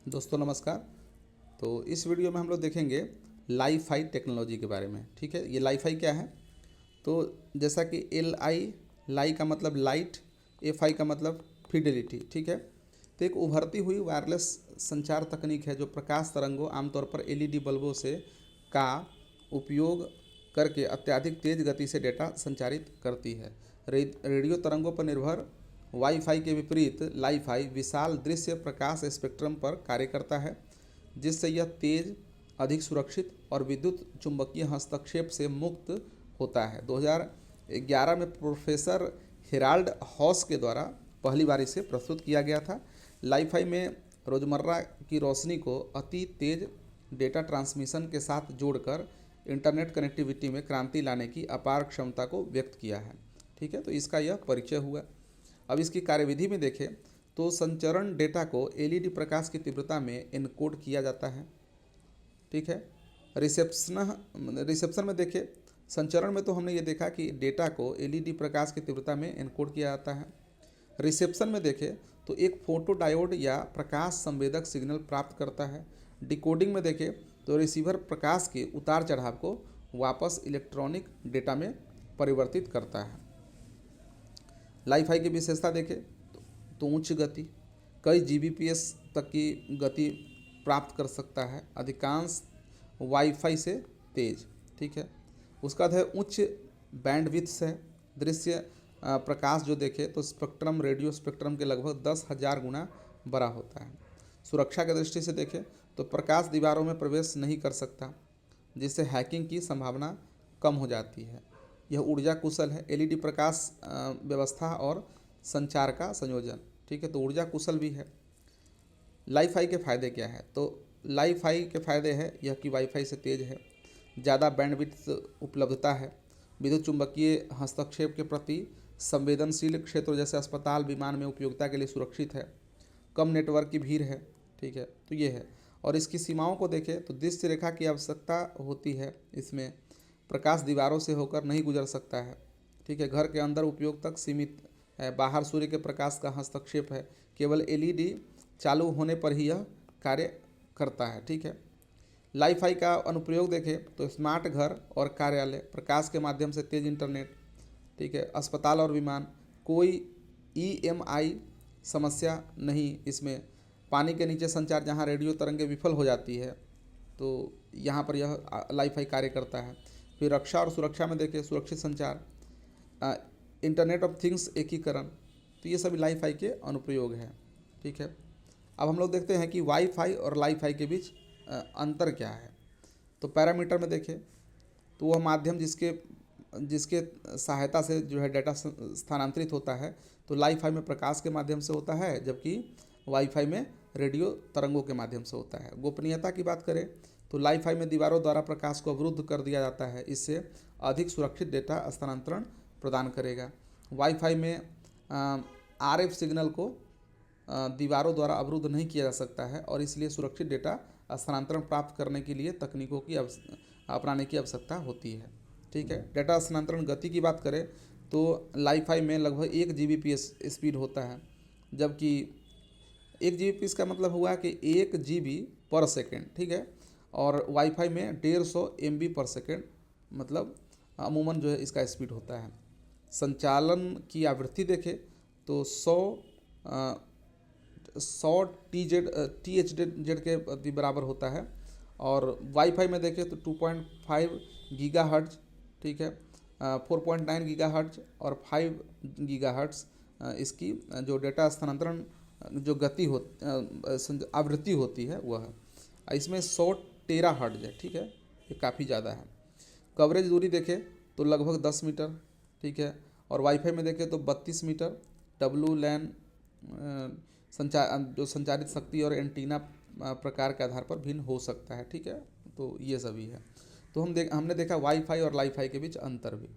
दोस्तों नमस्कार। तो इस वीडियो में हम लोग देखेंगे लाईफाई टेक्नोलॉजी के बारे में। ठीक है, ये लाईफाई क्या है? तो जैसा कि एल आई, लाई का मतलब लाइट, एफ आई का मतलब फिडेलिटी। ठीक है, तो एक उभरती हुई वायरलेस संचार तकनीक है जो प्रकाश तरंगों, आमतौर पर एलईडी बल्बों से का उपयोग करके अत्यधिक तेज गति से डेटा संचारित करती है। रेडियो तरंगों पर निर्भर वाईफाई के विपरीत लाईफाई विशाल दृश्य प्रकाश स्पेक्ट्रम पर कार्य करता है, जिससे यह तेज, अधिक सुरक्षित और विद्युत चुंबकीय हस्तक्षेप से मुक्त होता है। 2011 में प्रोफेसर हेराल्ड हॉस के द्वारा पहली बार इसे प्रस्तुत किया गया था। लाईफाई में रोज़मर्रा की रोशनी को अति तेज डेटा ट्रांसमिशन के साथ जोड़कर इंटरनेट कनेक्टिविटी में क्रांति लाने की अपार क्षमता को व्यक्त किया है। ठीक है, तो इसका यह परिचय हुआ। अब इसकी कार्यविधि में देखें तो संचरण डेटा को एलईडी प्रकाश की तीव्रता में एनकोड किया जाता है। ठीक है, रिसेप्शन में देखें, संचरण में तो हमने ये देखा कि डेटा को एलईडी प्रकाश की तीव्रता में एनकोड किया जाता है। रिसेप्शन में देखें तो एक फोटो डायोड या प्रकाश संवेदक सिग्नल प्राप्त करता है। डिकोडिंग में देखें तो रिसीवर प्रकाश के उतार चढ़ाव को वापस इलेक्ट्रॉनिक डेटा में परिवर्तित करता है। लाईफाई की विशेषता देखें तो उच्च गति, कई जीबीपीएस तक की गति प्राप्त कर सकता है, अधिकांश वाईफाई से तेज। ठीक है, उसका है उच्च बैंडविड्थ है। दृश्य प्रकाश जो देखें तो स्पेक्ट्रम, रेडियो स्पेक्ट्रम के लगभग 10,000 गुना बड़ा होता है। सुरक्षा की दृष्टि से देखें तो प्रकाश दीवारों में प्रवेश नहीं कर सकता, जिससे हैकिंग की संभावना कम हो जाती है। यह ऊर्जा कुशल है, एलईडी प्रकाश व्यवस्था और संचार का संयोजन। ठीक है, तो ऊर्जा कुशल भी है। लाईफाई के फ़ायदे क्या है? तो लाईफाई के फ़ायदे हैं यह कि वाईफाई से तेज़ है, ज़्यादा बैंडविड्थ उपलब्धता है, विद्युत चुंबकीय हस्तक्षेप के प्रति संवेदनशील क्षेत्रों जैसे अस्पताल, विमान में उपयोगिता के लिए सुरक्षित है, कम नेटवर्क की भीड़ है। ठीक है, तो ये है। और इसकी सीमाओं को देखें तो दृश्य रेखा की आवश्यकता होती है, इसमें प्रकाश दीवारों से होकर नहीं गुजर सकता है। ठीक है, घर के अंदर उपयोग तक सीमित है, बाहर सूर्य के प्रकाश का हस्तक्षेप है, केवल एलईडी चालू होने पर ही यह कार्य करता है। ठीक है, लाईफाई का अनुप्रयोग देखें तो स्मार्ट घर और कार्यालय, प्रकाश के माध्यम से तेज इंटरनेट। ठीक है, अस्पताल और विमान, कोई ईएमआई समस्या नहीं इसमें। पानी के नीचे संचार, जहाँ रेडियो तरंगें विफल हो जाती है तो यहाँ पर यह लाईफाई कार्य करता है। फिर रक्षा और सुरक्षा में देखें, सुरक्षित संचार, इंटरनेट ऑफ थिंग्स एकीकरण, तो ये सभी लाईफाई के अनुप्रयोग हैं। ठीक है, अब हम लोग देखते हैं कि वाईफाई और लाईफाई के बीच अंतर क्या है। तो पैरामीटर में देखें तो वह माध्यम जिसके जिसके सहायता से जो है डेटा स्थानांतरित होता है, तो लाईफाई में प्रकाश के माध्यम से होता है, जबकि वाईफाई में रेडियो तरंगों के माध्यम से होता है। गोपनीयता की बात करें तो लाईफाई में दीवारों द्वारा प्रकाश को अवरुद्ध कर दिया जाता है, इससे अधिक सुरक्षित डेटा स्थानांतरण प्रदान करेगा। वाईफाई में आरएफ सिग्नल को दीवारों द्वारा अवरुद्ध नहीं किया जा सकता है और इसलिए सुरक्षित डेटा स्थानांतरण प्राप्त करने के लिए तकनीकों की अपनाने की आवश्यकता होती है। ठीक है, डेटा स्थानांतरण गति की बात करें तो लाईफाई में लगभग 1 जीबीपीएस स्पीड होता है, जबकि 1 जीबीपीएस का मतलब हुआ कि 1 जीबी पर सेकेंड। ठीक है, और वाईफाई में 150 एमबी पर सेकेंड मतलब अमूमन जो है इसका स्पीड होता है। संचालन की आवृत्ति देखें तो 100 टी एच जेड के बराबर होता है, और वाईफाई में देखें तो 2.5 गीगा हर्ट्ज। ठीक है, 4.9 गीगा हर्ट्ज और 5 गीगा हर्ट्ज इसकी जो डेटा स्थानांतरण जो गति हो आवृत्ति होती है वह है। इसमें 100 टेरा हर्ट्ज है। ठीक है, ये काफ़ी ज़्यादा है। कवरेज दूरी देखें तो लगभग 10 मीटर। ठीक है, और वाईफाई में देखें तो 32 मीटर। डब्लू लैन जो संचारित शक्ति और एंटीना प्रकार के आधार पर भिन्न हो सकता है। ठीक है, तो ये सभी है। तो हमने देखा वाईफाई और लाईफाई के बीच अंतर भी।